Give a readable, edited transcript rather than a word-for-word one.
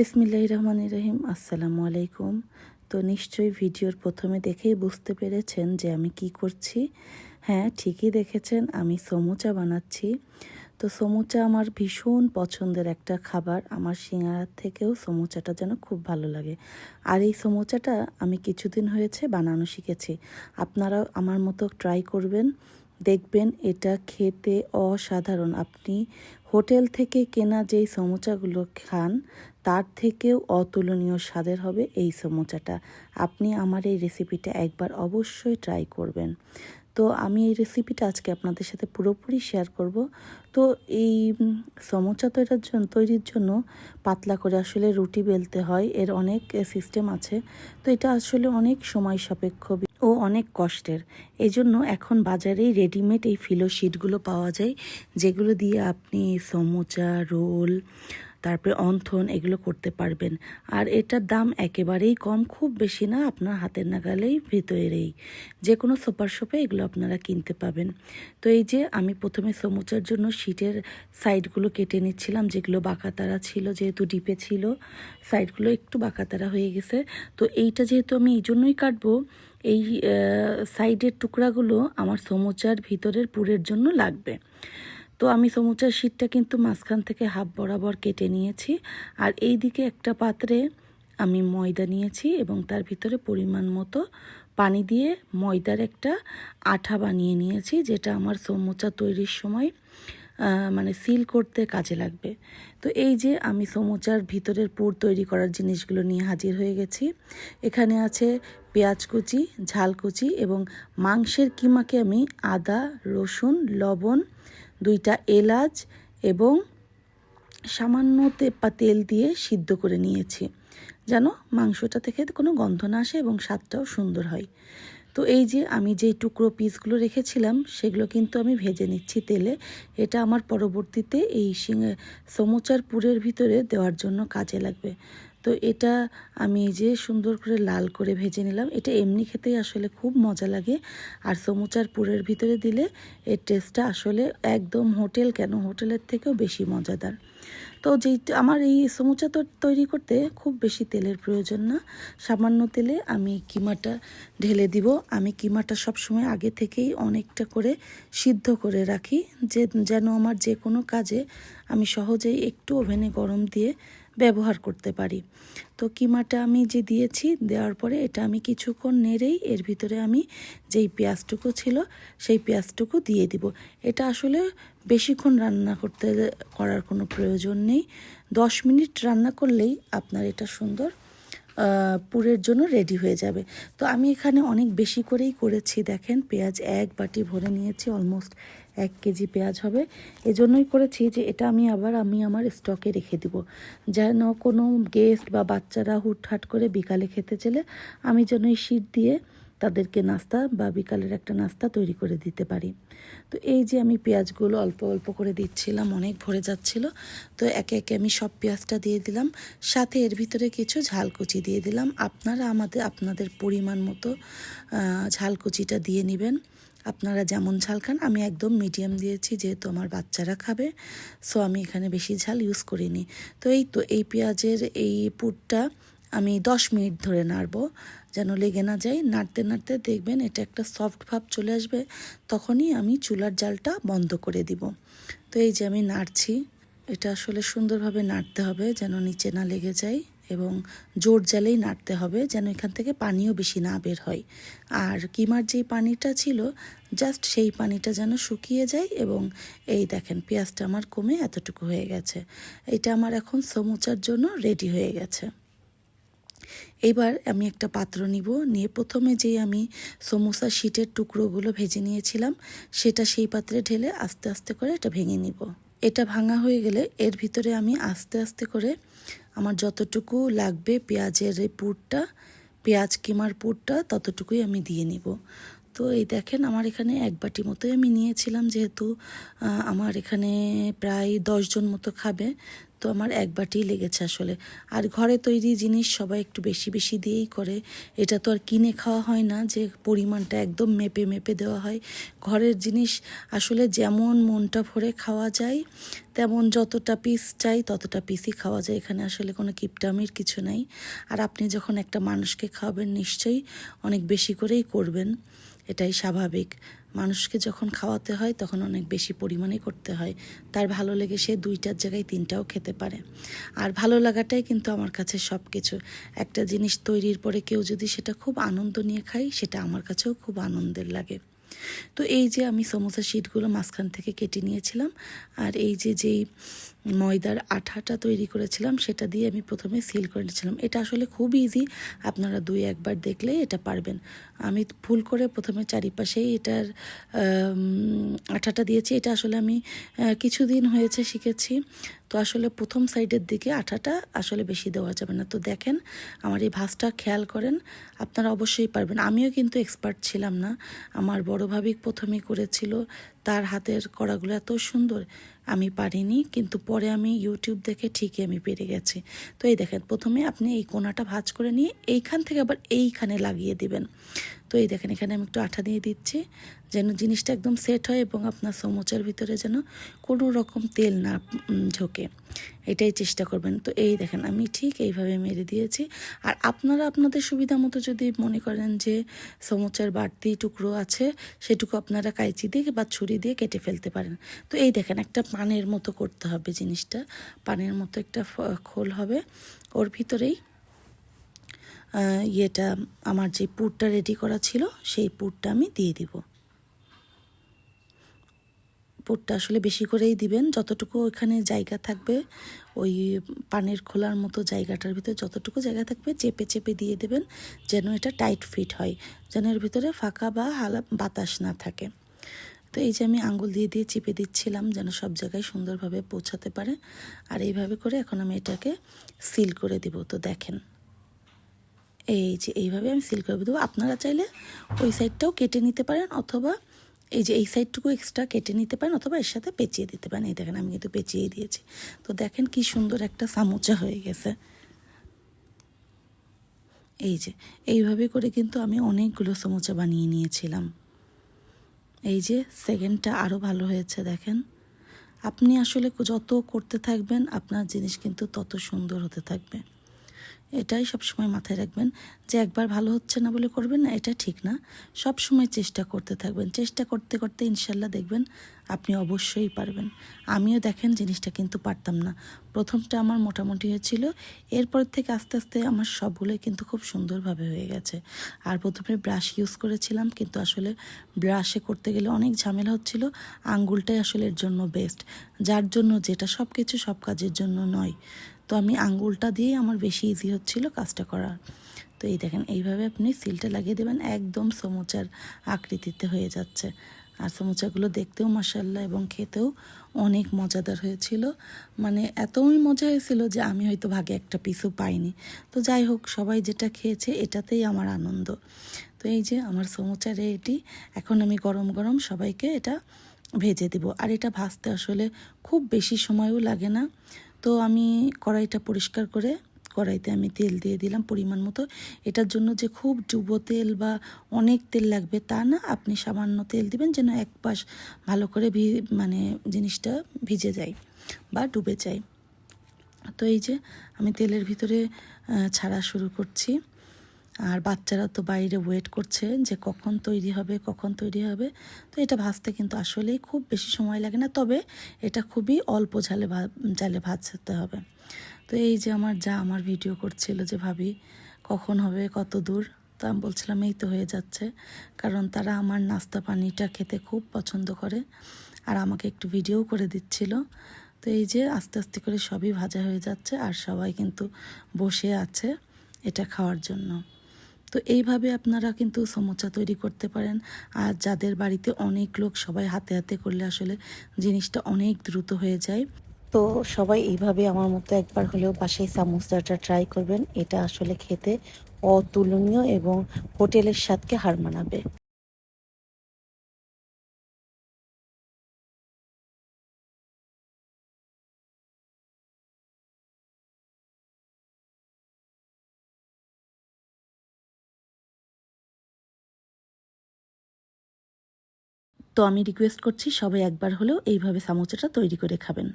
বিসমিল্লাহির রহমানির রহিম। আসসালামু আলাইকুম। তো নিশ্চয়ই ভিডিওর প্রথমে দেখেই বুঝতে পেরেছেন যে আমি কি করছি। হ্যাঁ, ঠিকই দেখেছেন, আমি সমুচা বানাচ্ছি। তো সমুচা আমার ভীষণ পছন্দের একটা খাবার। আমার সিঙ্গারার থেকেও সমুচাটা যেন খুব ভালো লাগে। আর এই সমুচাটা আমি কিছুদিন হয়েছে বানানো শিখেছি। আপনারাও আমার মতো ট্রাই করবেন, দেখবেন এটা খেতে অসাধারণ। আপনি হোটেল থেকে কেনা যেই সমুচাগুলো খান তার থেকেও অতুলনীয় স্বাদের হবে এই সমুচাটা। আপনি আমার এই রেসিপিটা একবার অবশ্যই ট্রাই করবেন। তো আমি এই রেসিপিটা আজকে আপনাদের সাথে পুরোপুরি শেয়ার করব। তো এই সমোচা তৈরির জন্য পাতলা করে আসলে রুটি বেলতে হয়, এর অনেক সিস্টেম আছে। তো এটা আসলে অনেক সময় সাপেক্ষ ও অনেক কষ্টের। এই জন্য এখন বাজারেই রেডিমেড এই ফিলো শিটগুলো পাওয়া যায়, যেগুলো দিয়ে আপনি সমোচা, রোল, তারপরে অন্থন এগুলো করতে পারবেন। আর এটার দাম একেবারেই কম, খুব বেশি না, আপনার হাতের নাগালেই ভিতরেই যে কোনো সুপার শপে এগুলো আপনারা কিনতে পাবেন। তো এই যে আমি প্রথমে সমুচার জন্য শীটের সাইডগুলো কেটে নিচ্ছিলাম, যেগুলো বাঁকাতারা ছিল, যেহেতু ডিপে ছিল সাইডগুলো একটু বাঁকাতারা হয়ে গেছে। তো এইটা যেহেতু আমি এই জন্যই কাটবো, এই সাইডের টুকরাগুলো আমার সমুচার ভিতরের পুরের জন্য লাগবে। তো আমি সমুচার শীটটা কিন্তু মাঝখান থেকে হাফ বরাবর কেটে নিয়েছি। আর এই দিকে একটা পাত্রে আমি ময়দা নিয়েছি এবং তার ভিতরে পরিমাণ মতো পানি দিয়ে ময়দার একটা আঠা বানিয়ে নিয়েছি, যেটা আমার সমুচা তৈরির সময় মানে সিল করতে কাজে লাগবে। তো এই যে আমি সমুচার ভিতরের পুর তৈরি করার জিনিসগুলো নিয়ে হাজির হয়ে গেছি। এখানে আছে পেঁয়াজ কুচি, ঝাল কুচি এবং মাংসের কিমাকে আমি আদা, রসুন, লবণ, 2টা এলাচ এবং সামান্য তেল দিয়ে সিদ্ধ করে নিয়েছি, যেন মাংসটা থেকে কোনো গন্ধ না আসে এবং স্বাদটাও সুন্দর হয়। তো এই যে আমি যেই টুকরো পিসগুলো রেখেছিলাম সেগুলো কিন্তু আমি ভেজে নিচ্ছি তেলে। এটা আমার পরবর্তীতে এই সমুচার পুরের ভিতরে দেওয়ার জন্য কাজে লাগবে। তো এটা আমি যে সুন্দর করে লাল করে ভেজে নিলাম। এটা এমনি খেতেই আসলে খুব মজা লাগে, আর সমুচার পুরের ভিতরে দিলে এর টেস্টটা আসলে একদম হোটেলের থেকেও বেশি মজাদার। তো যেই আমার এই সমুচা তৈরি করতে খুব বেশি তেলের প্রয়োজন না, সামান্য তেলে আমি কিমাটা ঢেলে দিব। আমি কিমাটা সবসময় আগে থেকেই অনেকটা করে সিদ্ধ করে রাখি, যেন আমার যে কোনো কাজে আমি সহজেই একটু ওভেনে গরম দিয়ে ব্যবহার করতে পারি। তো কিমাটা আমি যে দিয়েছি, দেওয়ার পরে এটা আমি কিছুক্ষণ নেড়েই এর ভিতরে আমি যেই পেঁয়াজটুকু ছিল সেই পেঁয়াজটুকু দিয়ে দিব। এটা আসলে বেশিক্ষণ করার কোনো প্রয়োজন নেই। 10 মিনিট রান্না করলেই আপনার এটা সুন্দর পুরের জন্য রেডি হয়ে যাবে। তো আমি এখানে অনেক বেশি করেই করেছি, দেখেন পেঁয়াজ 1 বাটি ভরে নিয়েছি, অলমোস্ট 1 কেজি পেঁয়াজ হবে। এজন্যই করেছি যে এটা আমি আমার স্টকে রেখে দিব, যেন কোনো গেস্ট বা বাচ্চারা হুটহাট করে বিকালে খেতে চলে আমি যেন এই শীট দিয়ে তাদেরকে নাস্তা বা বিকালের একটা নাস্তা তৈরি করে দিতে পারি। তো এই যে আমি পেঁয়াজগুলো অল্প অল্প করে দিচ্ছিলাম, অনেক ভরে যাচ্ছিল। তো একে একে আমি সব পেঁয়াজটা দিয়ে দিলাম, সাথে এর ভিতরে কিছু ঝালকুচি দিয়ে দিলাম। আপনারা আপনাদের পরিমাণ মতো ঝালকুচিটা দিয়ে নেবেন, আপনারা যেমন ঝাল খান। আমি একদম মিডিয়াম দিয়েছি, যেহেতু আমার বাচ্চারা খাবে, সো আমি এখানে বেশি ঝাল ইউজ করিনি। তো এই পেঁয়াজের এই পুরটা আমি 10 মিনিট ধরে নাড়বো, যেন লেগে না যায়। নাড়তে নাড়তে দেখবেন এটা একটা সফট ভাব চলে আসবে, তখনই আমি চুলার জালটা বন্ধ করে দিব। তো এই যে আমি নাড়ছি, এটা আসলে সুন্দরভাবে নাড়তে হবে যেন নিচে না লেগে যায়, এবং জোর জালেই নাড়তে হবে যেন এখান থেকে পানিও বেশি না বের হয়। আর কিমার যেই পানিটা ছিল জাস্ট সেই পানিটা যেন শুকিয়ে যায়। এবং এই দেখেন পেঁয়াজটা আমার কমে এতটুকু হয়ে গেছে। এটা আমার এখন সমুচার জন্য রেডি হয়ে গেছে। এইবার আমি একটা পাত্র নিয়ে প্রথমে যেই আমি সমোসা শীটের টুকরোগুলো ভেজে নিয়েছিলাম সেটা সেই পাত্রে ঢেলে আস্তে আস্তে করে এটা ভেঙে নিব। এটা ভাঙা হয়ে গেলে এর ভিতরে আমি আস্তে আস্তে করে আমার যতটুকু লাগবে পেঁয়াজের এই পুরটা, পেঁয়াজ কিমার পুরটা, ততটুকুই আমি দিয়ে নিব। তো এই দেখেন আমার এখানে 1 বাটি মতোই আমি নিয়েছিলাম, যেহেতু আমার এখানে প্রায় 10 জন মতো খাবে। তো আমার এক বাটিই লেগেছে আসলে। আর ঘরে তৈরি জিনিস সবাই একটু বেশি বেশি দিয়েই করে, এটা তো আর কিনে খাওয়া হয় না যে পরিমাণটা একদম মেপে মেপে দেওয়া হয়। ঘরের জিনিস আসলে যেমন মনটা ভরে খাওয়া যায়, তেমন যতটা পিস চাই ততটা পিসই খাওয়া যায়। এখানে আসলে কোনো কিপটামির কিছু নাই। আর আপনি যখন একটা মানুষকে খাওয়াবেন নিশ্চয়ই অনেক বেশি করেই করবেন, এটাই স্বাভাবিক। মানুষকে যখন খাওয়াতে হয় তখন অনেক বেশি পরিমাণে করতে হয়, তার ভালো লেগে সে 2টার জায়গায় 3টাও খেতে পারে। আর ভালো লাগাটাই কিন্তু আমার কাছে সব কিছু। একটা জিনিস তৈরির পরে কেউ যদি সেটা খুব আনন্দ নিয়ে খায়, সেটা আমার কাছেও খুব আনন্দের লাগে। তো এই যে আমি সমোসা শিটগুলো মাঝখান থেকে কেটে নিয়েছিলাম, আর এই যে যেই ময়দার আঠাটা তৈরি করেছিলাম সেটা দিয়ে আমি প্রথমে সিল করে নিয়েছিলাম। এটা আসলে খুব ইজি, আপনারা 2-1 বার দেখলে এটা পারবেন। আমি ভুল করে প্রথমে চারিপাশেই এটার আঠাটা দিয়েছি। এটা আসলে আমি কিছুদিন হয়েছে শিখেছি, তো আসলে প্রথম সাইডের দিকে আঠাটা আসলে বেশি দেওয়া যাবে না। তো দেখেন আমার এই ভাঁজটা খেয়াল করেন, আপনারা অবশ্যই পারবেন। আমিও কিন্তু এক্সপার্ট ছিলাম না, আমার বড় ভাবি প্রথমেই করেছিল, তার হাতের কড়াগুলো এত সুন্দর, আমি পারিনি, কিন্তু পরে আমি ইউটিউব দেখে ঠিকই আমি পেরে গেছি। তো এই দেখেন প্রথমে আপনি এই কোণাটা ভাঁজ করে নিয়ে এইখান থেকে আবার এইখানে লাগিয়ে দিবেন। তো এই দেখেন এখানে আমি একটু আঠা দিয়ে দিচ্ছি যেন জিনিসটা একদম সেট হয় এবং আপনার সমোচার ভিতরে যেন কোনো রকম তেল না ঝোঁকে, এটাই চেষ্টা করবেন। তো এই দেখেন আমি ঠিক এইভাবে মেরে দিয়েছি। আর আপনারা আপনাদের সুবিধা মতো যদি মনে করেন যে সমোচার বাড়তি টুকরো আছে, সেটুকু আপনারা কাঁচি দিয়ে বা ছুরি দিয়ে কেটে ফেলতে পারেন। তো এই দেখেন একটা পানের মতো করতে হবে জিনিসটা, পানের মতো একটা খোল হবে, ওর ভিতরেই ইয়েটা আমার যে পুরটা রেডি করা ছিল সেই পুরটা আমি দিয়ে দিব। পুরটা আসলে বেশি করেই দিবেন, যতটুকু ওখানে জায়গা থাকবে ওই পানের খোলার মতো জায়গাটার ভিতরে যতটুকু জায়গা থাকবে চেপে চেপে দিয়ে দেবেন, যেন এটা টাইট ফিট হয়, যেন এর ভিতরে ফাঁকা বা হালা বাতাস না থাকে। তো এই যে আমি আঙ্গুল দিয়ে দিয়ে চেপে দিচ্ছিলাম যেন সব জায়গায় সুন্দরভাবে পৌঁছাতে পারে। আর এইভাবে করে এখন আমি এটাকে সিল করে দিব। তো দেখেন এই যে এইভাবে আমি সিল করে দেবো। আপনারা চাইলে ওই সাইডটাও কেটে নিতে পারেন, অথবা এই যে এই সাইডটুকু এক্সট্রা কেটে নিতে পারেন, অথবা এর সাথে পেঁচিয়ে দিতে পারেন। এই দেখেন আমি কিন্তু পেঁচিয়ে দিয়েছি। তো দেখেন কি সুন্দর একটা সামোচা হয়ে গেছে। এই যে এইভাবে করে কিন্তু আমি অনেকগুলো সমোচা বানিয়ে নিয়েছিলাম। এই যে সেকেন্ডটা আরও ভালো হয়েছে দেখেন। আপনি আসলে যত করতে থাকবেন আপনার জিনিস কিন্তু তত সুন্দর হতে থাকবে। এটাই সবসময় মাথায় রাখবেন যে একবার ভালো হচ্ছে না বলে করবেন না, এটা ঠিক না। সব সময় চেষ্টা করতে থাকবেন, চেষ্টা করতে করতে ইনশাল্লাহ দেখবেন আপনি অবশ্যই পারবেন। আমিও দেখেন জিনিসটা কিন্তু পারতাম না, প্রথমটা আমার মোটামুটি হয়েছিল, এরপর থেকে আস্তে আস্তে আমার সবগুলোই কিন্তু খুব সুন্দরভাবে হয়ে গেছে। আর প্রথমে ব্রাশ ইউজ করেছিলাম, কিন্তু আসলে ব্রাশে করতে গেলে অনেক ঝামেলা হচ্ছিল, আঙ্গুলটাই আসলে এর জন্য বেস্ট, যার জন্য যেটা সব কিছু সব কাজের জন্য নয়। তো আমি আঙ্গুলটা দিয়েই আমার বেশি ইজি হচ্ছিল কাজটা করার। তো এই দেখেন এইভাবে আপনি সিলটা লাগিয়ে দেবেন, একদম সমোচার আকৃতিতে হয়ে যাচ্ছে। আর সমোচাগুলো দেখতেও মাশাআল্লাহ এবং খেতেও অনেক মজাদার হয়েছিল, মানে এতই মজা হয়েছিল যে আমি হয়তো ভাগে একটা পিসও পাইনি। তো যাই হোক, সবাই যেটা খেয়েছে এটাতেই আমার আনন্দ। তো এই যে আমার সমোচা রেডি, এখন আমি গরম গরম সবাইকে এটা ভেজে দেব। আর এটা ভাজতে আসলে খুব বেশি সময়ও লাগে না। তো আমি কড়াইটা পরিষ্কার করে কড়াইতে আমি তেল দিয়ে দিলাম পরিমাণ মতো। এটার জন্য যে খুব ডুবো তেল বা অনেক তেল লাগবে তা না, আপনি সামান্য তেল দিবেন যেন এক পাশ ভালো করে মানে জিনিসটা ভিজে যায় বা ডুবে যায়। তো এই যে আমি তেলের ভিতরে ছাড়া শুরু করছি, আর বাচ্চারা তো বাইরে ওয়েট করছে যে কখন তৈরি হবে কখন তৈরি হবে। তো এটা ভাজতে কিন্তু আসলেই খুব বেশি সময় লাগে না, তবে এটা খুবই অল্প জালে ভাজতে হবে। তো এই যে আমার ভিডিও করছিল যে ভাবি কখন হবে কত দূর, তো আমি বলছিলাম এই তো হয়ে যাচ্ছে, কারণ তারা আমার নাস্তা পানিটা খেতে খুব পছন্দ করে আর আমাকে একটু ভিডিও করে দিচ্ছিল। তো এই যে আস্তে আস্তে করে সবই ভাজা হয়ে যাচ্ছে আর সবাই কিন্তু বসে আছে এটা খাওয়ার জন্য। তো এইভাবে আপনারা কিন্তু সমোচা তৈরি করতে পারেন। আর যাদের বাড়িতে অনেক লোক, সবাই হাতে হাতে করলে আসলে জিনিসটা অনেক দ্রুত হয়ে যায়। তো সবাই এইভাবে আমার মতো একবার হলেও বাসায় সামোসাটা ট্রাই করবেন, এটা আসলে খেতে অতুলনীয় এবং হোটেলের স্বাদকে হার মানাবে। তো আমি রিকোয়েস্ট করছি সবাই একবার হলেও এইভাবে সামোচাটা তৈরি করে খাবেন।